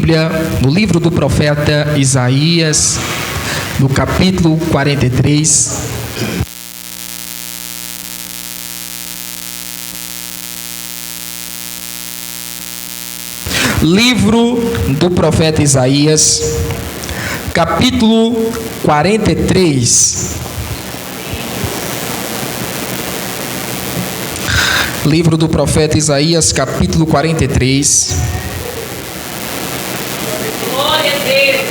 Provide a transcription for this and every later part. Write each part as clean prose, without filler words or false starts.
Bíblia, no livro do profeta Isaías, no capítulo 43. Livro do profeta Isaías, capítulo 43. Livro do profeta Isaías, capítulo 43. Glória a Deus.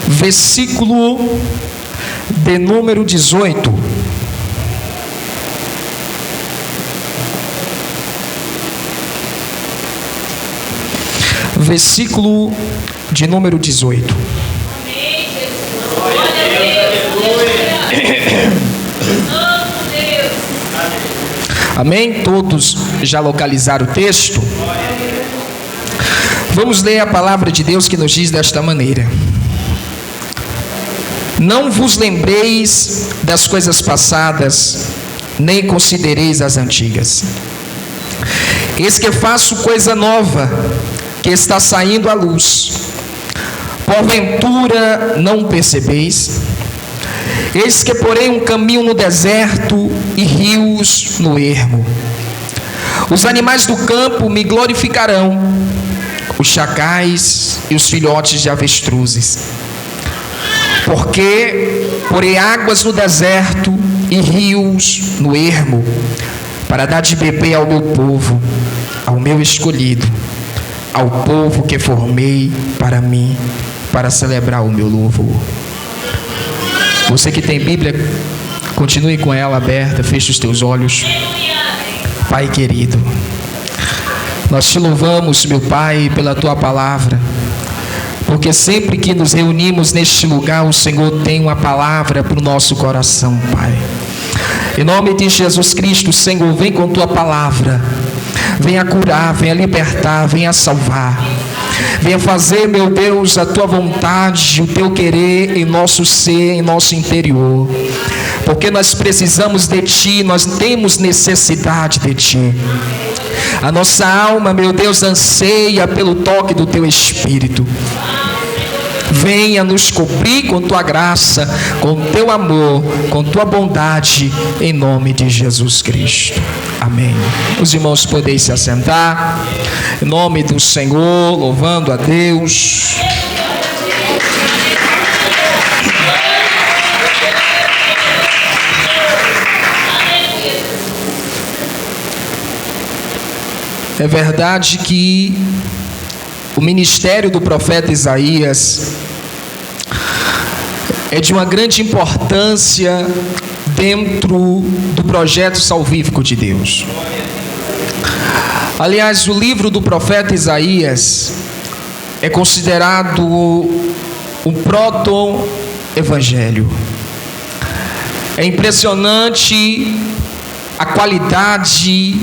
Versículo de número 18. Versículo de número 18. Amém, Jesus. Glória a Deus. Amo Deus. Amém? Todos já localizaram o texto? Vamos ler a palavra de Deus que nos diz desta maneira: não vos lembreis das coisas passadas, nem considereis as antigas. Eis que faço coisa nova, que está saindo à luz. Porventura não percebeis? Eis que porei um caminho no deserto e rios no ermo. Os animais do campo me glorificarão, os chacais e os filhotes de avestruzes. Porque porei águas no deserto e rios no ermo, para dar de beber ao meu povo, ao meu escolhido, ao povo que formei para mim, para celebrar o meu louvor. Você que tem Bíblia, continue com ela aberta, feche os teus olhos. Pai querido, nós te louvamos, meu Pai, pela tua palavra, porque sempre que nos reunimos neste lugar, o Senhor tem uma palavra para o nosso coração, Pai. Em nome de Jesus Cristo, Senhor, vem com tua palavra. Venha curar, venha libertar, venha salvar. Venha fazer, meu Deus, a tua vontade, o teu querer em nosso ser, em nosso interior. Porque nós precisamos de ti, nós temos necessidade de ti. A nossa alma, meu Deus, anseia pelo toque do teu Espírito. Venha nos cobrir com tua graça, com teu amor, com tua bondade, em nome de Jesus Cristo. Amém. Os irmãos podem se assentar, em nome do Senhor, louvando a Deus. É verdade que o ministério do profeta Isaías é de uma grande importância dentro do projeto salvífico de Deus. Aliás, o livro do profeta Isaías é considerado um proto-evangelho. É impressionante a qualidade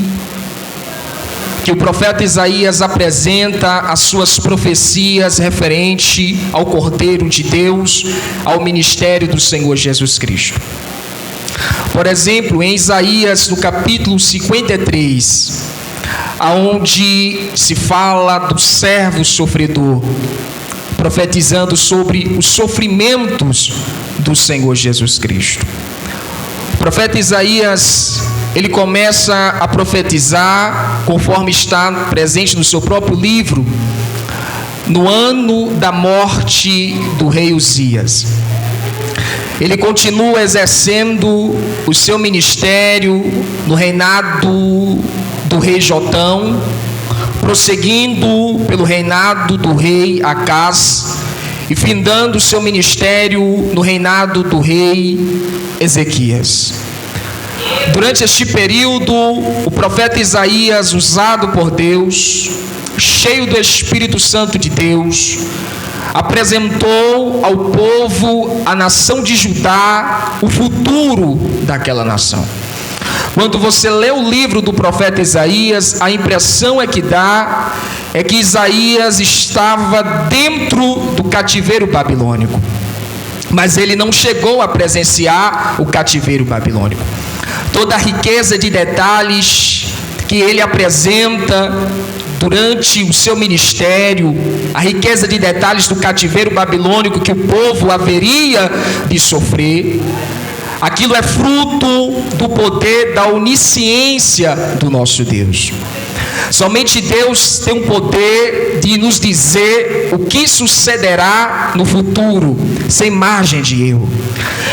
que o profeta Isaías apresenta as suas profecias referente ao Cordeiro de Deus, ao ministério do Senhor Jesus Cristo. Por exemplo, em Isaías, no capítulo 53, aonde se fala do servo sofredor, profetizando sobre os sofrimentos do Senhor Jesus Cristo. O profeta Isaías, ele começa a profetizar, conforme está presente no seu próprio livro, no ano da morte do rei Uzias. Ele continua exercendo o seu ministério no reinado do rei Jotão, prosseguindo pelo reinado do rei Acaz e findando o seu ministério no reinado do rei Ezequias. Durante este período, o profeta Isaías, usado por Deus, cheio do Espírito Santo de Deus, apresentou ao povo, a nação de Judá, o futuro daquela nação. Quando você lê o livro do profeta Isaías, a impressão que dá é que Isaías estava dentro do cativeiro babilônico, mas ele não chegou a presenciar o cativeiro babilônico. Toda a riqueza de detalhes que ele apresenta durante o seu ministério, a riqueza de detalhes do cativeiro babilônico que o povo haveria de sofrer, aquilo é fruto do poder da onisciência do nosso Deus. Somente Deus tem o poder de nos dizer o que sucederá no futuro, sem margem de erro.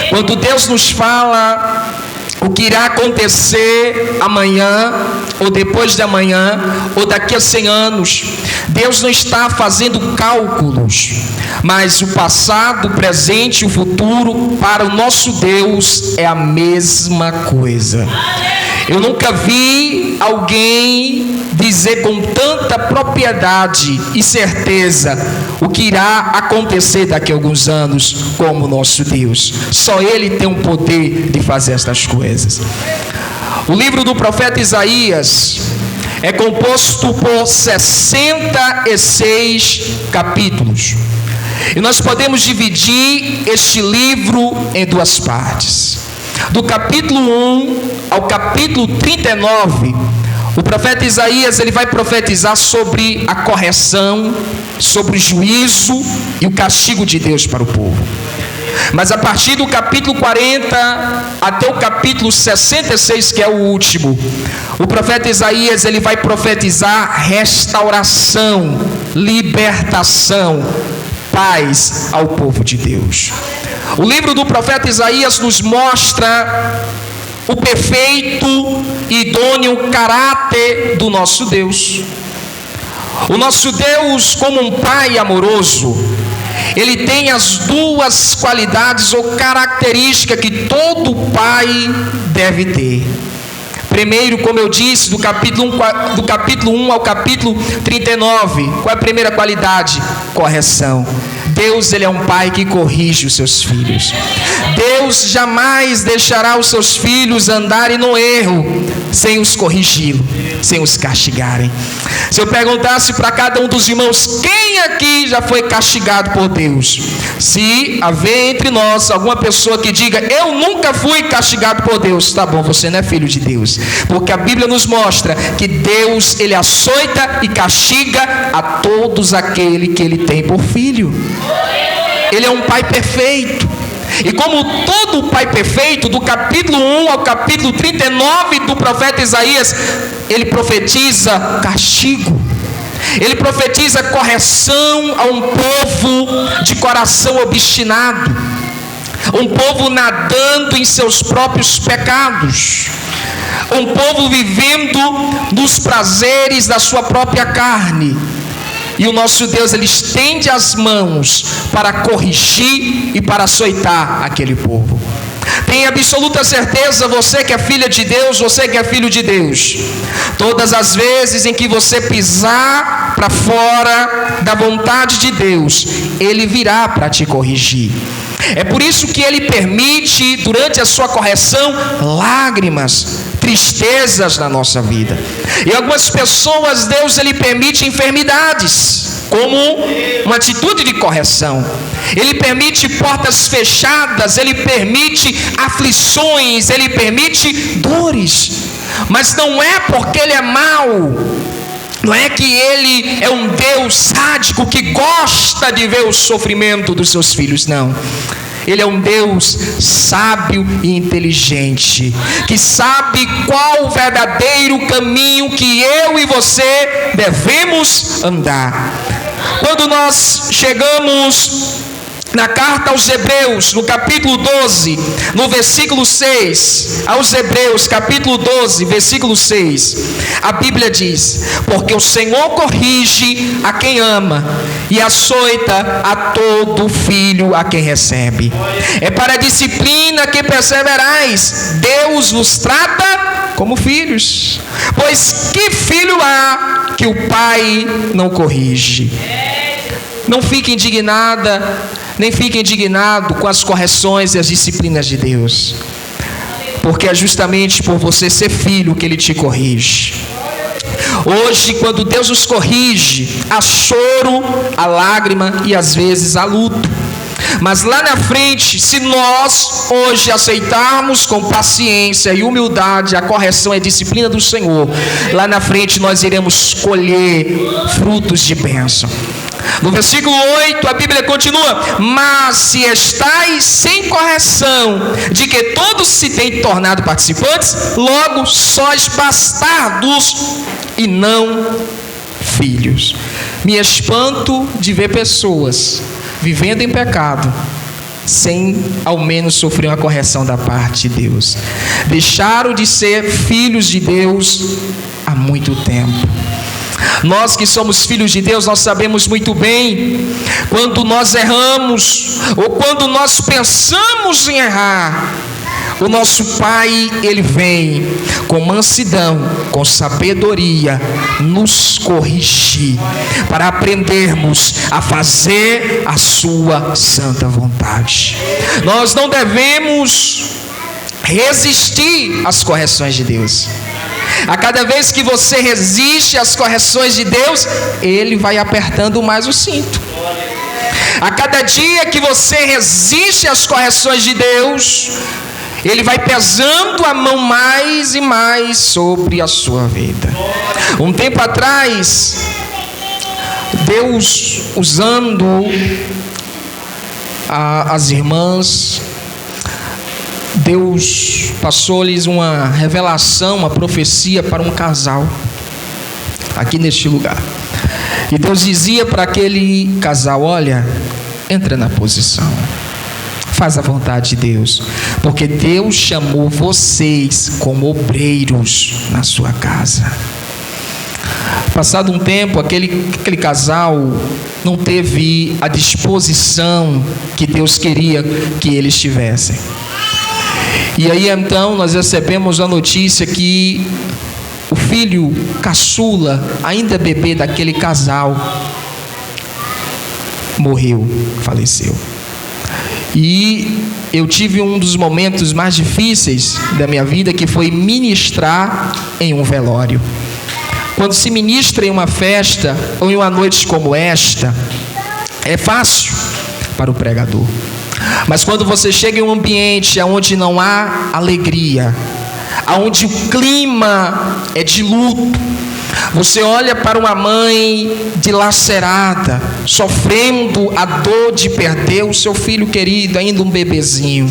Quando Deus nos fala o que irá acontecer amanhã, ou depois de amanhã, ou daqui a 100 anos, Deus não está fazendo cálculos, mas o passado, o presente e o futuro, para o nosso Deus, é a mesma coisa. Eu nunca vi alguém dizer com tanta propriedade e certeza o que irá acontecer daqui a alguns anos como o nosso Deus. Só Ele tem o poder de fazer estas coisas. O livro do profeta Isaías é composto por 66 capítulos. E nós podemos dividir este livro em duas partes. Do capítulo 1 ao capítulo 39, o profeta Isaías ele vai profetizar sobre a correção, sobre o juízo e o castigo de Deus para o povo. Mas a partir do capítulo 40 até o capítulo 66, que é o último, o profeta Isaías ele vai profetizar restauração, libertação, paz ao povo de Deus. O livro do profeta Isaías nos mostra o perfeito e idôneo caráter do nosso Deus. O nosso Deus, como um pai amoroso, ele tem as duas qualidades ou características que todo pai deve ter. Primeiro, como eu disse, do capítulo 1 ao capítulo 39, qual é a primeira qualidade? Correção. Deus, ele é um pai que corrige os seus filhos. Deus jamais deixará os seus filhos andarem no erro sem os corrigi-lo, sem os castigarem. Se eu perguntasse para cada um dos irmãos, quem aqui já foi castigado por Deus? Se haver entre nós alguma pessoa que diga, eu nunca fui castigado por Deus, tá bom, você não é filho de Deus. Porque a Bíblia nos mostra que Deus, ele açoita e castiga a todos aqueles que ele tem por filho. Ele é um pai perfeito. E como todo pai perfeito, do capítulo 1 ao capítulo 39 do profeta Isaías, ele profetiza castigo. Ele profetiza correção a um povo de coração obstinado, um povo nadando em seus próprios pecados, um povo vivendo nos prazeres da sua própria carne. E o nosso Deus, ele estende as mãos para corrigir e para açoitar aquele povo. Tenha absoluta certeza, você que é filha de Deus, você que é filho de Deus, todas as vezes em que você pisar para fora da vontade de Deus, ele virá para te corrigir. É por isso que ele permite, durante a sua correção, lágrimas, tristezas na nossa vida. E algumas pessoas, Deus, ele permite enfermidades como uma atitude de correção. Ele permite portas fechadas, ele permite aflições, ele permite dores. Mas não é porque ele é mau, não é que ele é um Deus sádico que gosta de ver o sofrimento dos seus filhos, não. Ele é um Deus sábio e inteligente, que sabe qual o verdadeiro caminho que eu e você devemos andar. Quando nós chegamos na carta aos Hebreus, no capítulo 12, no versículo 6, aos Hebreus, capítulo 12, versículo 6, a Bíblia diz: porque o Senhor corrige a quem ama e açoita a todo filho a quem recebe. É para a disciplina que perseverais, Deus vos trata como filhos. Pois que filho há que o pai não corrige? Não fique indignada, nem fique indignado com as correções e as disciplinas de Deus, porque é justamente por você ser filho que ele te corrige. Hoje, quando Deus nos corrige, há choro, há lágrima e às vezes há luto. Mas lá na frente, se nós hoje aceitarmos com paciência e humildade a correção e a disciplina do Senhor, lá na frente nós iremos colher frutos de bênção. No versículo 8 a Bíblia continua: mas se estáis sem correção, de que todos se têm tornado participantes, logo sois bastardos e não filhos. Me espanto de ver pessoas vivendo em pecado, sem ao menos sofrer uma correção da parte de Deus. Deixaram de ser filhos de Deus há muito tempo. Nós que somos filhos de Deus, nós sabemos muito bem quando nós erramos, ou quando nós pensamos em errar, o nosso Pai, Ele vem com mansidão, com sabedoria, nos corrigir, para aprendermos a fazer a sua santa vontade. Nós não devemos resistir às correções de Deus. A cada vez que você resiste às correções de Deus, Ele vai apertando mais o cinto. A cada dia que você resiste às correções de Deus, Ele vai pesando a mão mais e mais sobre a sua vida. Um tempo atrás, Deus usando as irmãs, Deus passou-lhes uma revelação, uma profecia para um casal, aqui neste lugar. E Deus dizia para aquele casal: olha, entra na posição, faz a vontade de Deus, porque Deus chamou vocês como obreiros na sua casa. Passado um tempo, aquele casal não teve a disposição que Deus queria que eles tivessem. E aí então nós recebemos a notícia que o filho caçula, ainda bebê daquele casal, morreu, faleceu. E eu tive um dos momentos mais difíceis da minha vida, que foi ministrar em um velório. Quando se ministra em uma festa ou em uma noite como esta, é fácil para o pregador. Mas quando você chega em um ambiente onde não há alegria, onde o clima é de luto, você olha para uma mãe dilacerada, sofrendo a dor de perder o seu filho querido, ainda um bebezinho.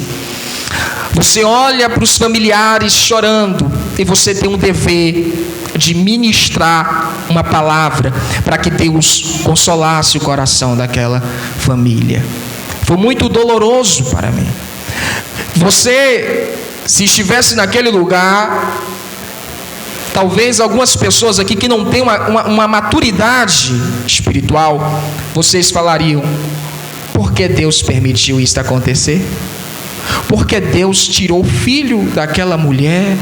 Você olha para os familiares chorando, e você tem um dever de ministrar uma palavra para que Deus consolasse o coração daquela família. Foi muito doloroso para mim. Você, se estivesse naquele lugar, talvez algumas pessoas aqui que não têm uma maturidade espiritual, vocês falariam: por que Deus permitiu isso acontecer? Por que Deus tirou o filho daquela mulher?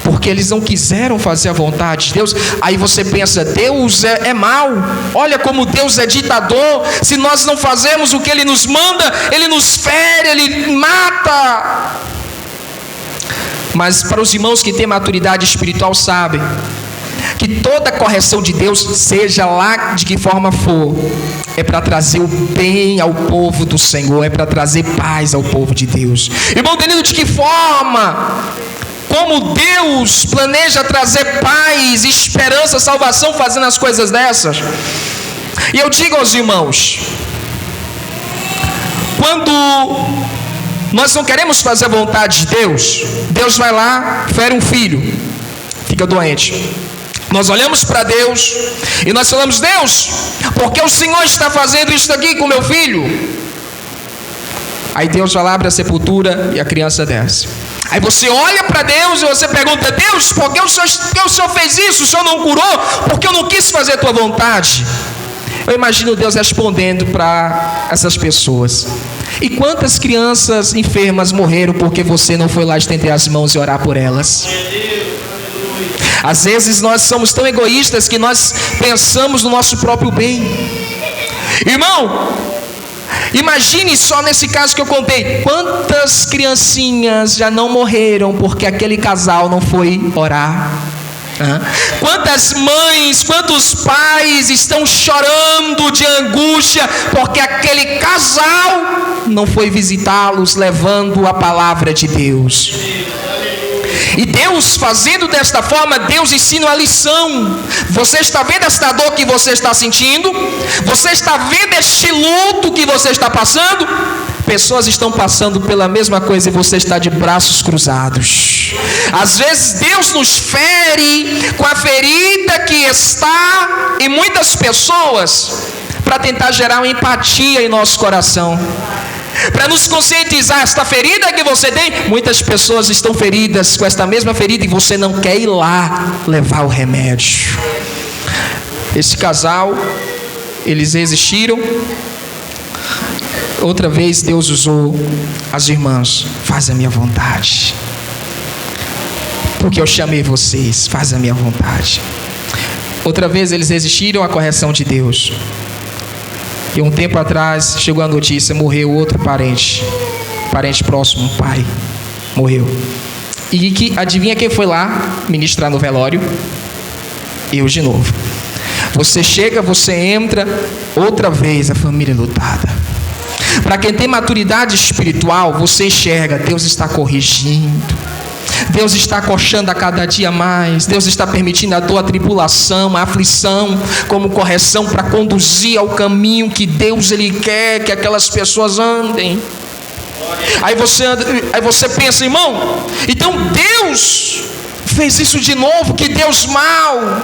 Porque eles não quiseram fazer a vontade de Deus. Aí você pensa: Deus é mau, olha como Deus é ditador. Se nós não fazemos o que Ele nos manda, Ele nos fere, Ele mata. Mas para os irmãos que têm maturidade espiritual, sabem que toda correção de Deus, seja lá de que forma for, é para trazer o bem ao povo do Senhor, é para trazer paz ao povo de Deus. Irmão, entendendo de que forma, como Deus planeja trazer paz, esperança, salvação, fazendo as coisas dessas. E eu digo aos irmãos, quando nós não queremos fazer a vontade de Deus, Deus vai lá, fere um filho, fica doente. Nós olhamos para Deus e nós falamos: Deus, por que o Senhor está fazendo isso aqui com meu filho? Aí Deus vai lá, abre a sepultura e a criança desce. Aí você olha para Deus e você pergunta: Deus, por que o Senhor fez isso? O Senhor não curou? Porque eu não quis fazer a tua vontade. Eu imagino Deus respondendo para essas pessoas: e quantas crianças enfermas morreram porque você não foi lá estender as mãos e orar por elas? Às vezes nós somos tão egoístas que nós pensamos no nosso próprio bem. Irmão, imagine só nesse caso que eu contei, quantas criancinhas já não morreram porque aquele casal não foi orar. Quantas mães, quantos pais estão chorando de angústia porque aquele casal não foi visitá-los levando a palavra de Deus. E Deus, fazendo desta forma, Deus ensina uma lição. Você está vendo esta dor que você está sentindo? Você está vendo este luto que você está passando? Pessoas estão passando pela mesma coisa e você está de braços cruzados. Às vezes Deus nos fere com a ferida que está em muitas pessoas, para tentar gerar uma empatia em nosso coração, para nos conscientizar. Esta ferida que você tem, muitas pessoas estão feridas com esta mesma ferida e você não quer ir lá levar o remédio. Esse casal, eles resistiram. Outra vez Deus usou as irmãs. Faz a minha vontade, porque eu chamei vocês. Faz a minha vontade. Outra vez eles resistiram à correção de Deus. E um tempo atrás chegou a notícia: morreu outro parente próximo, um pai, morreu. E adivinha quem foi lá ministrar no velório? Eu de novo. Você chega, você entra, outra vez a família lutada. Para quem tem maturidade espiritual, você enxerga: Deus está corrigindo, Deus está coxando a cada dia mais, Deus está permitindo a dor, a tribulação, a aflição como correção para conduzir ao caminho que Deus Ele quer que aquelas pessoas andem. Aí você pensa: irmão, então Deus fez isso de novo? Que Deus mau.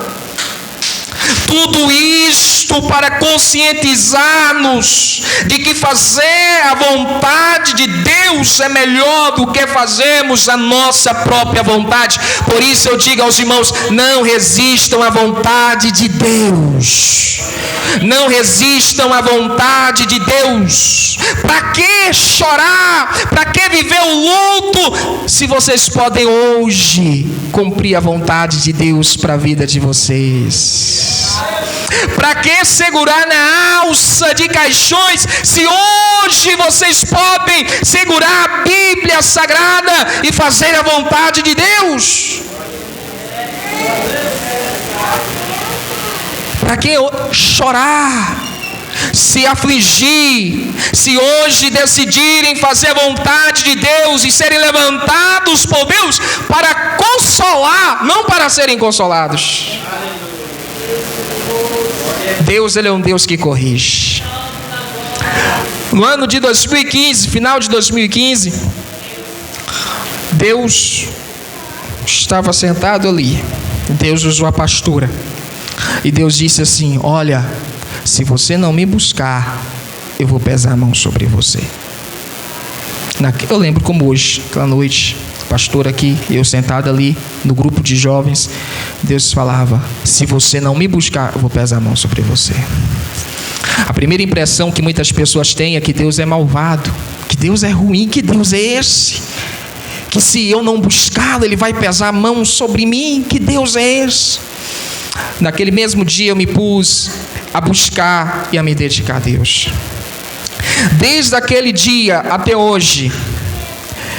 Tudo isto para conscientizar-nos de que fazer a vontade de Deus é melhor do que fazermos a nossa própria vontade. Por isso eu digo aos irmãos: não resistam à vontade de Deus. Não resistam à vontade de Deus. Para que chorar? Para que viver o luto, se vocês podem hoje cumprir a vontade de Deus para a vida de vocês? Para que segurar na alça de caixões, se hoje vocês podem segurar a Bíblia Sagrada e fazer a vontade de Deus? Para que chorar, se afligir, se hoje decidirem fazer a vontade de Deus e serem levantados por Deus para consolar, não para serem consolados? Deus, Ele é um Deus que corrige. No ano de 2015, final de 2015, Deus estava sentado ali. Deus usou a pastora. E Deus disse assim: olha, se você não me buscar, eu vou pesar a mão sobre você. Eu lembro como hoje, aquela noite, pastor aqui, eu sentado ali no grupo de jovens, Deus falava: se você não me buscar, eu vou pesar a mão sobre você. A primeira impressão que muitas pessoas têm é que Deus é malvado, que Deus é ruim. Que Deus é esse? Que se eu não buscá-lo, Ele vai pesar a mão sobre mim? Que Deus é esse? Naquele mesmo dia eu me pus a buscar e a me dedicar a Deus. Desde aquele dia até hoje,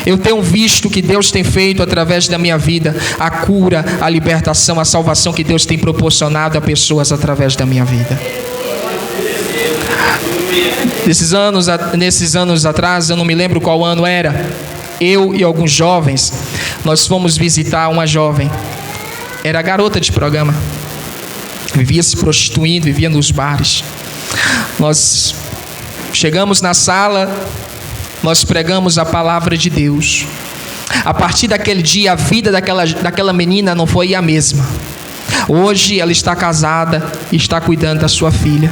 eu tenho visto que Deus tem feito através da minha vida a cura, a libertação, a salvação que Deus tem proporcionado a pessoas através da minha vida. Nesses anos atrás, eu não me lembro qual ano era, eu e alguns jovens, nós fomos visitar uma jovem. Era garota de programa, vivia se prostituindo, vivia nos bares. Nós chegamos na sala, nós pregamos a palavra de Deus. A partir daquele dia, a vida daquela menina não foi a mesma. Hoje ela está casada e está cuidando da sua filha.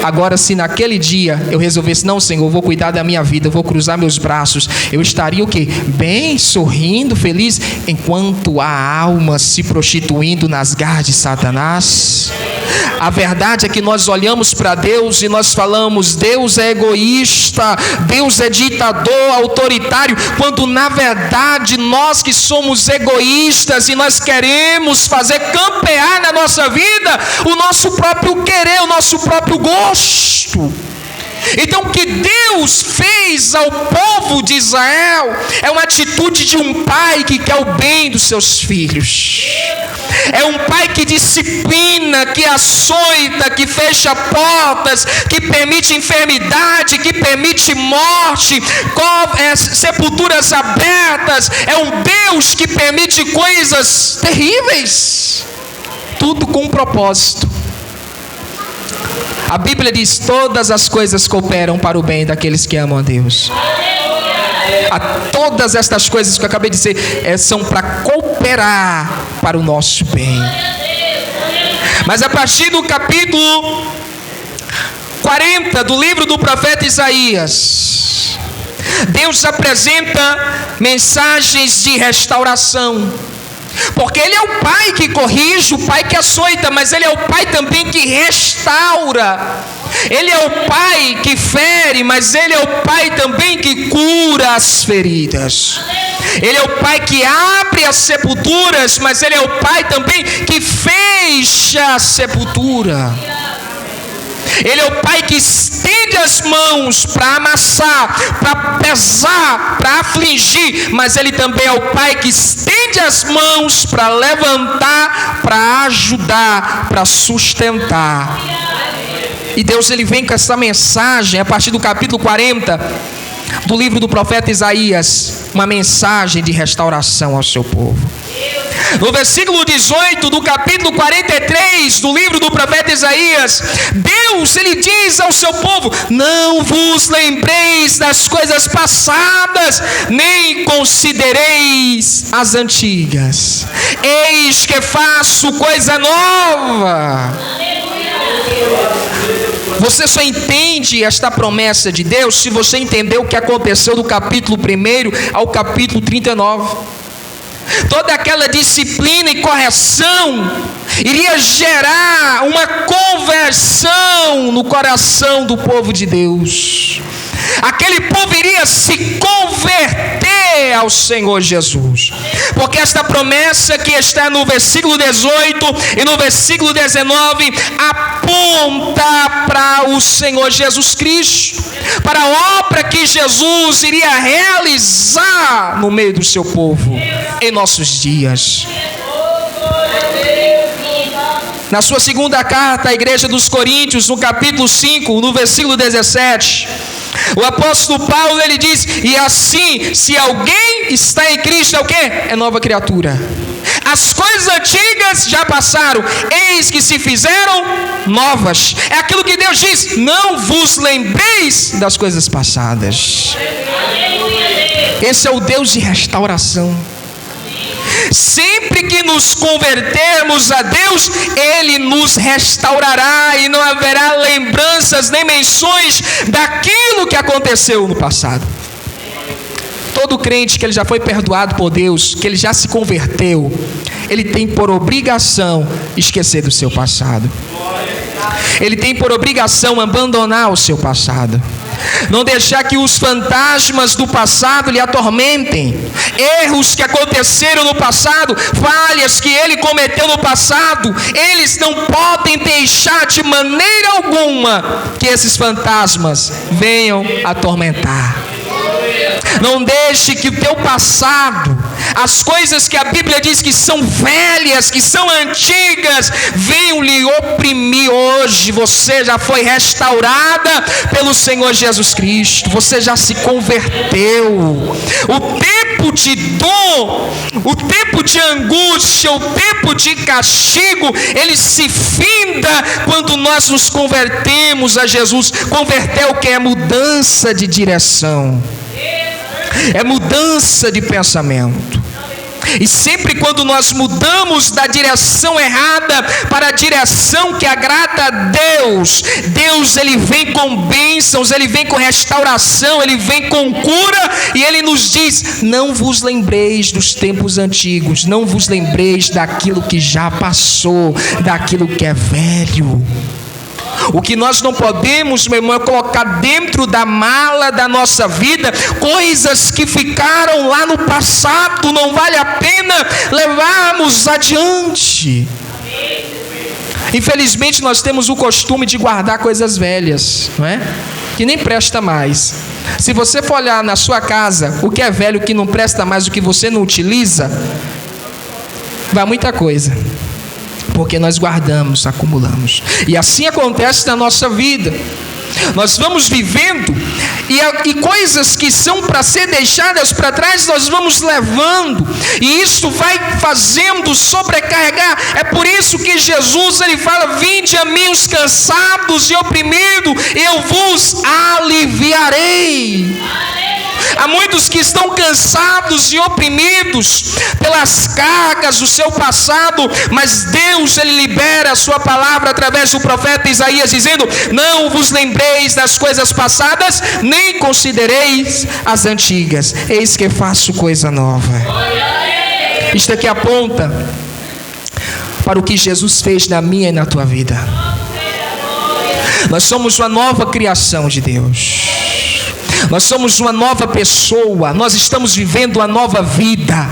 Agora, se naquele dia eu resolvesse: não, Senhor, eu vou cuidar da minha vida, eu vou cruzar meus braços, eu estaria o quê? Bem, sorrindo, feliz, enquanto a alma se prostituindo nas garras de Satanás. A verdade é que nós olhamos para Deus e nós falamos: Deus é egoísta, Deus é ditador, autoritário, quando na verdade nós que somos egoístas e nós queremos fazer campear na nossa vida o nosso próprio querer, o nosso próprio gosto. Então, o que Deus fez ao povo de Israel é uma atitude de um pai que quer o bem dos seus filhos. É um pai que disciplina, que açoita, que fecha portas, que permite enfermidade, que permite morte, sepulturas abertas. É um Deus que permite coisas terríveis, tudo com um propósito. A Bíblia diz: todas as coisas cooperam para o bem daqueles que amam a Deus. Todas estas coisas que eu acabei de dizer são para cooperar para o nosso bem. Mas a partir do capítulo 40 do livro do profeta Isaías, Deus apresenta mensagens de restauração. Porque Ele é o pai que corrige, o pai que açoita, mas Ele é o pai também que restaura. Ele é o pai que fere, mas Ele é o pai também que cura as feridas. Ele é o pai que abre as sepulturas, mas Ele é o pai também que fecha a sepultura. Ele é o pai que estende as mãos para amassar, para pesar, para afligir, mas Ele também é o pai que estende as mãos para levantar, para ajudar, para sustentar. E Deus, Ele vem com essa mensagem a partir do capítulo 40 do livro do profeta Isaías, uma mensagem de restauração ao seu povo. No versículo 18 do capítulo 43 do livro do profeta Isaías, Deus, Ele diz ao seu povo: não vos lembreis das coisas passadas, nem considereis as antigas. Eis que faço coisa nova. Você só entende esta promessa de Deus se você entender o que aconteceu do capítulo 1 ao capítulo 39. Toda aquela disciplina e correção iria gerar uma conversão no coração do povo de Deus. Aquele povo iria se converter ao Senhor Jesus. Porque esta promessa que está no versículo 18 e no versículo 19 aponta para o Senhor Jesus Cristo, para a obra que Jesus iria realizar no meio do seu povo em nossos dias. Na sua segunda carta à igreja dos Coríntios, no capítulo 5, no versículo 17, o apóstolo Paulo, ele diz: e assim, se alguém está em Cristo, é o quê? É nova criatura. As coisas antigas já passaram, eis que se fizeram novas. É aquilo que Deus diz: não vos lembreis das coisas passadas. Esse é o Deus de restauração. Sempre que nos convertermos a Deus, Ele nos restaurará e não haverá lembranças nem menções daquilo que aconteceu no passado. Todo crente que ele já foi perdoado por Deus, que ele já se converteu, ele tem por obrigação esquecer do seu passado. Ele tem por obrigação abandonar o seu passado. Não deixar que os fantasmas do passado lhe atormentem. Erros que aconteceram no passado, falhas que ele cometeu no passado, eles não podem deixar de maneira alguma que esses fantasmas venham atormentar. Não deixe que o teu passado, as coisas que a Bíblia diz que são velhas, que são antigas, venham lhe oprimir. Hoje você já foi restaurada pelo Senhor Jesus Cristo. Você já se converteu. O tempo de dor, o tempo de angústia, o tempo de castigo, ele se finda quando nós nos convertemos a Jesus. Converter o que é mudança de direção. É mudança de pensamento. E sempre quando nós mudamos da direção errada para a direção que agrada a Deus, Deus, ele vem com bênçãos, ele vem com restauração, ele vem com cura, e ele nos diz: não vos lembreis dos tempos antigos, não vos lembreis daquilo que já passou, daquilo que é velho. O que nós não podemos, meu irmão, é colocar dentro da mala da nossa vida coisas que ficaram lá no passado. Não vale a pena levarmos adiante. Infelizmente nós temos o costume de guardar coisas velhas, não é? que nem presta mais. Se você for olhar na sua casa, o que é velho, o que não presta mais, o que você não utiliza, vai muita coisa. Porque nós guardamos, acumulamos. E assim acontece na nossa vida. Nós vamos vivendo e coisas que são para ser deixadas para trás, nós vamos levando, e isso vai fazendo sobrecarregar. É por isso que Jesus, ele fala: vinde a mim os cansados e oprimidos, eu vos aliviarei. Há muitos que estão cansados e oprimidos pelas cargas do seu passado, mas Deus, ele libera a sua palavra através do profeta Isaías, dizendo: não vos lembreis das coisas passadas, nem considereis as antigas, eis que faço coisa nova. Isto aqui aponta para o que Jesus fez na minha e na tua vida. Nós somos uma nova criação de Deus. Nós somos uma nova pessoa. Nós estamos vivendo uma nova vida.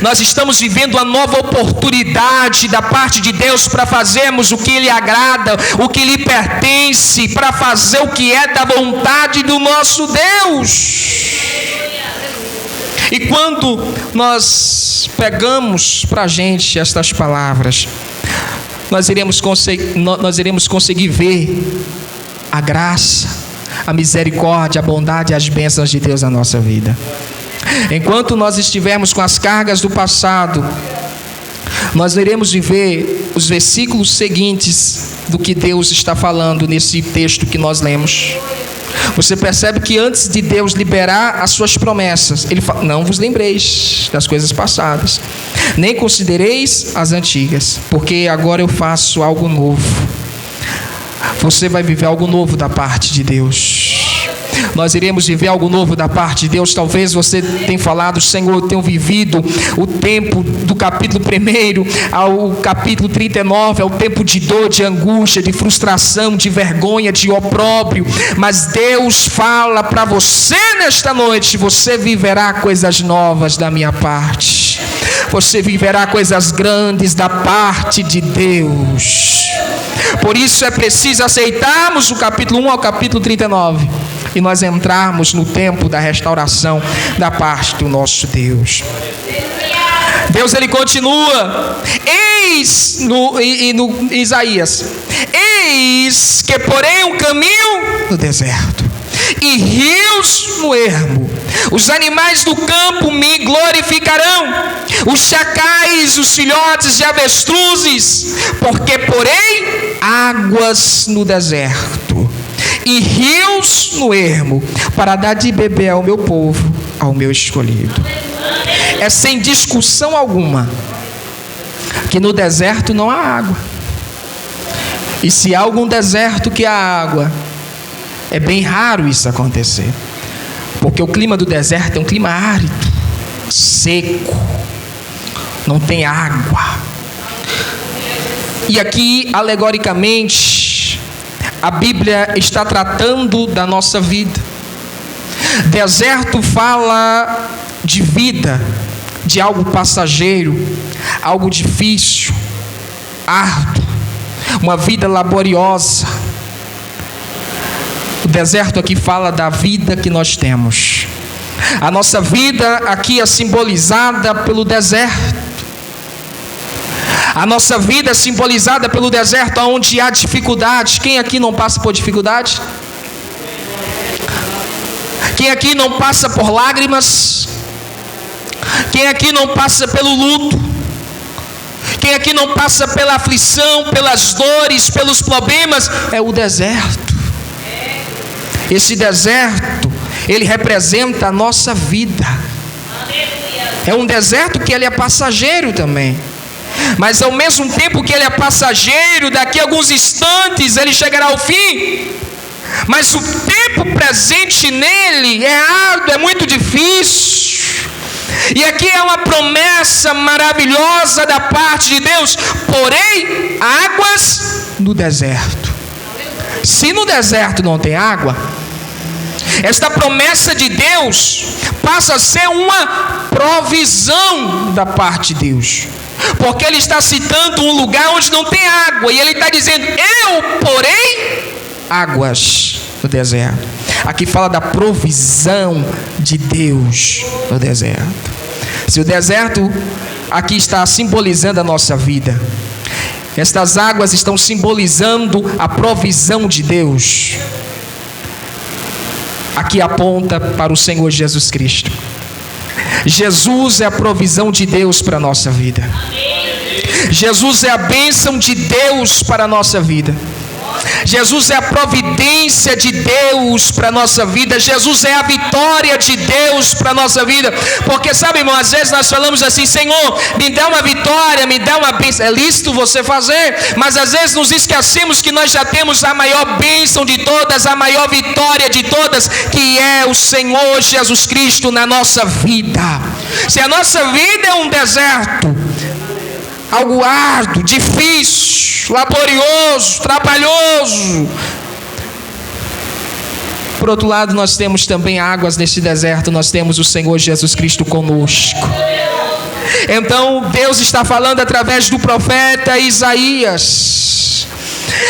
Nós estamos vivendo uma nova oportunidade da parte de Deus para fazermos o que lhe agrada, o que lhe pertence, para fazer o que é da vontade do nosso Deus. E quando nós pegamos para a gente estas palavras, nós iremos conseguir ver a graça, a misericórdia, a bondade e as bênçãos de Deus na nossa vida. Enquanto nós estivermos com as cargas do passado, nós iremos viver os versículos seguintes do que Deus está falando nesse texto que nós lemos. Você percebe que antes de Deus liberar as suas promessas, Ele fala: não vos lembreis das coisas passadas, nem considereis as antigas, porque agora eu faço algo novo. Você vai viver algo novo da parte de Deus. Nós iremos viver algo novo da parte de Deus. Talvez você tenha falado: Senhor, eu tenho vivido o tempo do capítulo 1 ao capítulo 39, é o tempo de dor, de angústia, de frustração, de vergonha, de opróbrio. Mas Deus fala para você nesta noite: você viverá coisas novas da minha parte. Você viverá coisas grandes da parte de Deus. Por isso é preciso aceitarmos o capítulo 1 ao capítulo 39 e nós entrarmos no tempo da restauração da parte do nosso Deus. Deus, ele continua: eis no Isaías, eis que porém um caminho no deserto e rios no ermo. Os animais do campo me glorificarão, os chacais, os filhotes de avestruzes, porque porém águas no deserto e rios no ermo, para dar de beber ao meu povo, ao meu escolhido. É sem discussão alguma que no deserto não há água. E se há algum deserto que há água, é bem raro isso acontecer, porque o clima do deserto é um clima árido, seco, não tem água. E aqui, alegoricamente, a Bíblia está tratando da nossa vida. Deserto fala de vida, de algo passageiro, algo difícil, árduo, uma vida laboriosa. O deserto aqui fala da vida que nós temos. A nossa vida aqui é simbolizada pelo deserto. A nossa vida é simbolizada pelo deserto, onde há dificuldade. Quem aqui não passa por dificuldade? Quem aqui não passa por lágrimas? Quem aqui não passa pelo luto? Quem aqui não passa pela aflição, pelas dores, pelos problemas? É o deserto. Esse deserto, ele representa a nossa vida. É um deserto que ele é passageiro também. Mas ao mesmo tempo que ele é passageiro, daqui a alguns instantes ele chegará ao fim. Mas o tempo presente nele é árduo, é muito difícil. E aqui é uma promessa maravilhosa da parte de Deus. Porém, águas no deserto. Se no deserto não tem água, esta promessa de Deus passa a ser uma provisão da parte de Deus. Porque ele está citando um lugar onde não tem água. E ele está dizendo: eu porém águas no deserto. Aqui fala da provisão de Deus no deserto. Se o deserto aqui está simbolizando a nossa vida, estas águas estão simbolizando a provisão de Deus. Aqui aponta para o Senhor Jesus Cristo. Jesus é a provisão de Deus para a nossa vida. Jesus é a bênção de Deus para a nossa vida. Jesus é a providência de Deus para a nossa vida. Jesus é a vitória de Deus para a nossa vida. Porque sabe, irmão, às vezes nós falamos assim: Senhor, me dá uma vitória, me dá uma bênção. É lícito você fazer, mas às vezes nos esquecemos que nós já temos a maior bênção de todas, a maior vitória de todas, que é o Senhor Jesus Cristo na nossa vida. Se a nossa vida é um deserto, algo árduo, difícil, laborioso, trabalhoso, por outro lado, nós temos também águas nesse deserto. Nós temos o Senhor Jesus Cristo conosco. Então Deus está falando através do profeta Isaías: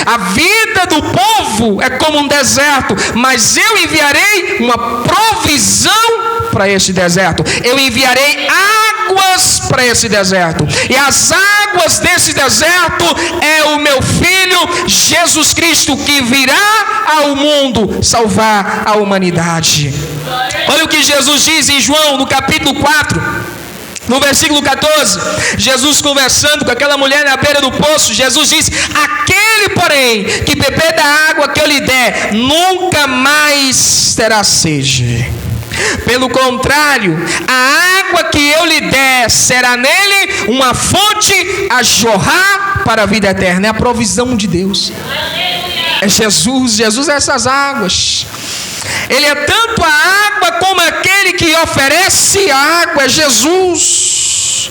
a vida do povo é como um deserto, mas eu enviarei uma provisão para este deserto. Eu enviarei águas para esse deserto, e as águas desse deserto é o meu Filho Jesus Cristo, que virá ao mundo salvar a humanidade. Olha o que Jesus diz em João, no capítulo 4, no versículo 14. Jesus conversando com aquela mulher na beira do poço, Jesus diz: aquele, porém, que beber da água que eu lhe der, nunca mais terá sede. Pelo contrário, a água que eu lhe der será nele uma fonte a jorrar para a vida eterna. É a provisão de Deus. É Jesus. Jesus é essas águas. Ele é tanto a água como aquele que oferece a água. É Jesus.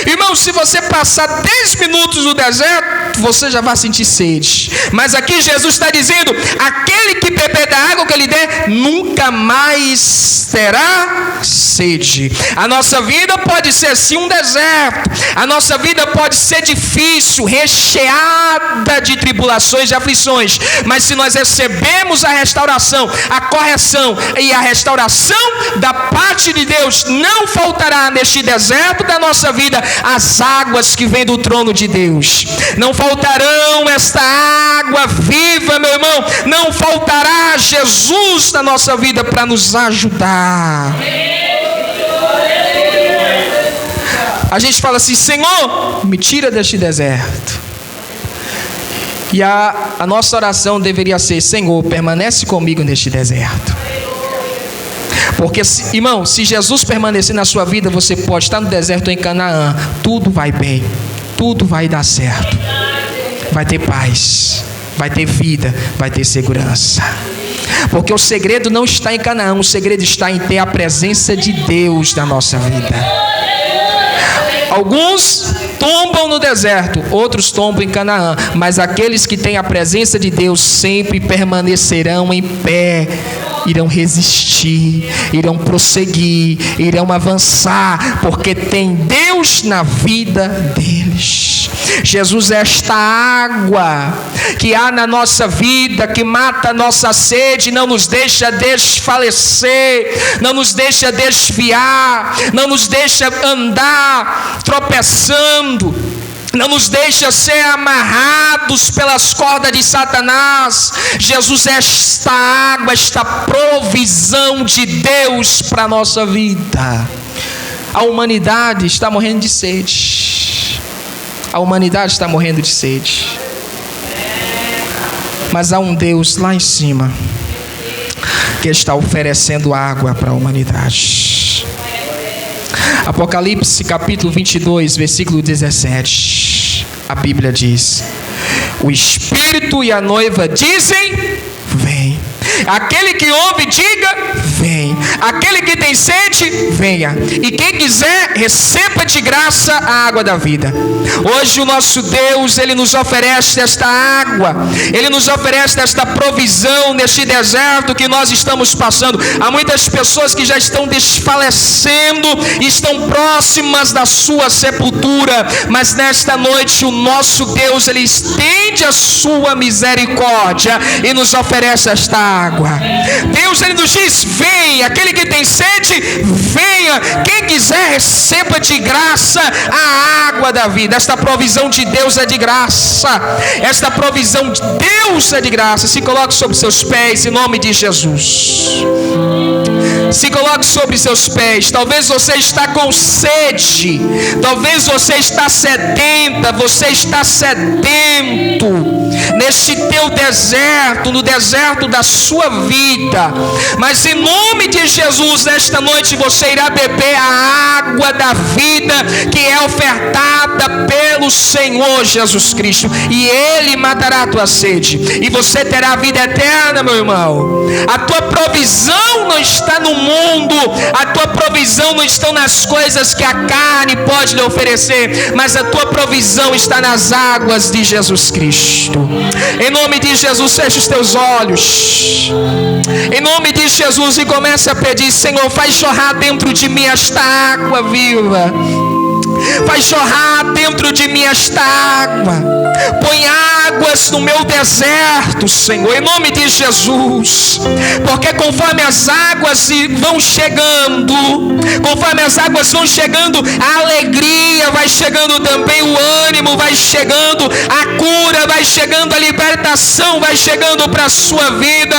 Irmão, se você passar 10 minutos no deserto, você já vai sentir sede. Mas aqui Jesus está dizendo: aquele que beber da água que ele der, nunca mais terá sede. A nossa vida pode ser sim um deserto. A nossa vida pode ser difícil, recheada de tribulações e aflições. Mas se nós recebemos a restauração, a correção e a restauração da parte de Deus, não faltará neste deserto da nossa vida as águas que vêm do trono de Deus. Não faltarão esta água viva, meu irmão. Não faltará Jesus na nossa vida para nos ajudar. A gente fala assim: Senhor, me tira deste deserto. E a nossa oração deveria ser: Senhor, permanece comigo neste deserto. Porque, irmão, se Jesus permanecer na sua vida, você pode estar no deserto ou em Canaã, tudo vai bem, tudo vai dar certo. Vai ter paz, vai ter vida, vai ter segurança. Porque o segredo não está em Canaã, o segredo está em ter a presença de Deus na nossa vida. Alguns tombam no deserto, outros tombam em Canaã, mas aqueles que têm a presença de Deus sempre permanecerão em pé, irão resistir, irão prosseguir, irão avançar, porque tem Deus na vida deles. Jesus é esta água que há na nossa vida, que mata a nossa sede, não nos deixa desfalecer, não nos deixa desviar, não nos deixa andar tropeçando, não nos deixa ser amarrados pelas cordas de Satanás. Jesus é esta água, esta provisão de Deus para a nossa vida. A humanidade está morrendo de sede. A humanidade está morrendo de sede. Mas há um Deus lá em cima que está oferecendo água para a humanidade. Apocalipse capítulo 22, versículo 17. A Bíblia diz: o Espírito e a noiva dizem: vem. Aquele que ouve, diga: vem. Aquele que tem sede, venha. E quem quiser, receba de graça a água da vida. Hoje o nosso Deus, Ele nos oferece esta água. Ele nos oferece esta provisão neste deserto que nós estamos passando. Há muitas pessoas que já estão desfalecendo, estão próximas da sua sepultura. Mas nesta noite o nosso Deus, Ele estende a sua misericórdia e nos oferece esta água. água. Deus, Ele nos diz: venha. Aquele que tem sede, venha. Quem quiser, receba de graça a água da vida. Esta provisão de Deus é de graça. Esta provisão de Deus é de graça. Se coloque sobre seus pés em nome de Jesus. Se coloque sobre seus pés. Talvez você está com sede. Talvez você está sedenta. Você está sedento neste teu deserto, no deserto da sua vida. Mas em nome de Jesus, nesta noite você irá beber a água da vida que é ofertada pelo Senhor Jesus Cristo, e Ele matará a tua sede, e você terá a vida eterna, meu irmão. A tua provisão não está no mundo, a tua provisão não está nas coisas que a carne pode lhe oferecer, mas a tua provisão está nas águas de Jesus Cristo. Em nome de Jesus, feche os teus olhos. Em nome de Jesus, e comece a pedir: Senhor, faz jorrar dentro de mim esta água viva. Faz jorrar dentro de mim esta água. Põe águas no meu deserto, Senhor, em nome de Jesus. Porque conforme as águas vão chegando, conforme as águas vão chegando, a alegria vai chegando também, o ânimo vai chegando, a cura vai chegando, a libertação vai chegando para a sua vida.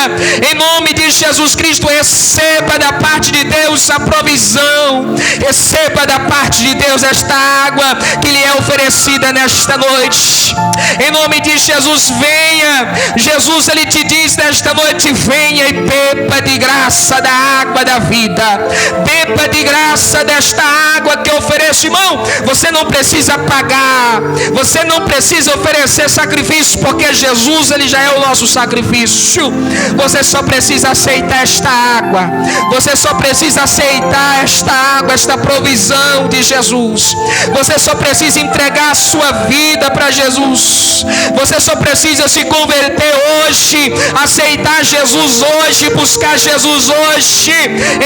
Em nome de Jesus Cristo, receba da parte de Deus a provisão. Receba da parte de Deus esta água que lhe é oferecida nesta noite. Em nome de Jesus, venha. Jesus, Ele te diz nesta noite: venha e beba de graça da água da vida. Beba de graça desta água que eu ofereço. Irmão, você não precisa pagar, você não precisa oferecer sacrifício, porque Jesus, Ele já é o nosso sacrifício. Você só precisa aceitar esta água. Você só precisa aceitar esta água, esta provisão de Jesus. Você só precisa entregar a sua vida para Jesus. Você só precisa se converter hoje, aceitar Jesus hoje, buscar Jesus hoje,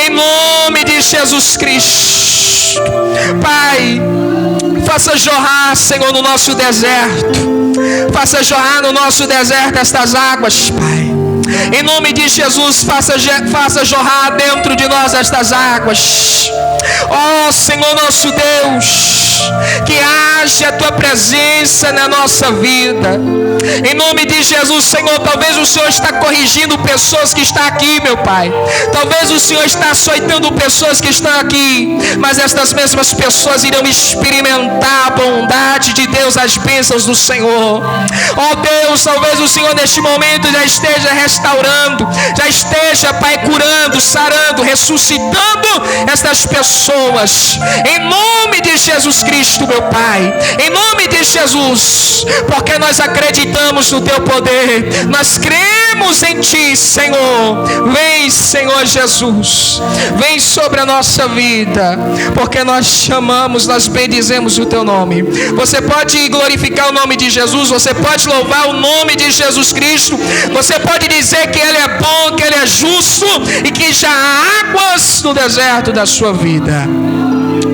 em nome de Jesus Cristo. Pai, faça jorrar, Senhor, no nosso deserto. Faça jorrar no nosso deserto estas águas, Pai. Em nome de Jesus, faça jorrar dentro de nós estas águas. Ó Senhor nosso Deus, que haja a tua presença na nossa vida. Em nome de Jesus, Senhor, talvez o Senhor está corrigindo pessoas que estão aqui, meu Pai. Talvez o Senhor está açoitando pessoas que estão aqui, mas estas mesmas pessoas irão experimentar a bondade de Deus, as bênçãos do Senhor. Ó Deus, talvez o Senhor neste momento já esteja restaurando, já esteja, Pai, curando, sarando, ressuscitando estas pessoas. Em nome de Jesus Cristo, meu Pai, em nome de Jesus, porque nós acreditamos no teu poder, nós cremos em ti, Senhor. Vem, Senhor Jesus, vem sobre a nossa vida, porque nós chamamos, nós bendizemos o teu nome. Você pode glorificar o nome de Jesus, você pode louvar o nome de Jesus Cristo, você pode dizer que Ele é bom, que Ele é justo e que já há águas no deserto da sua vida.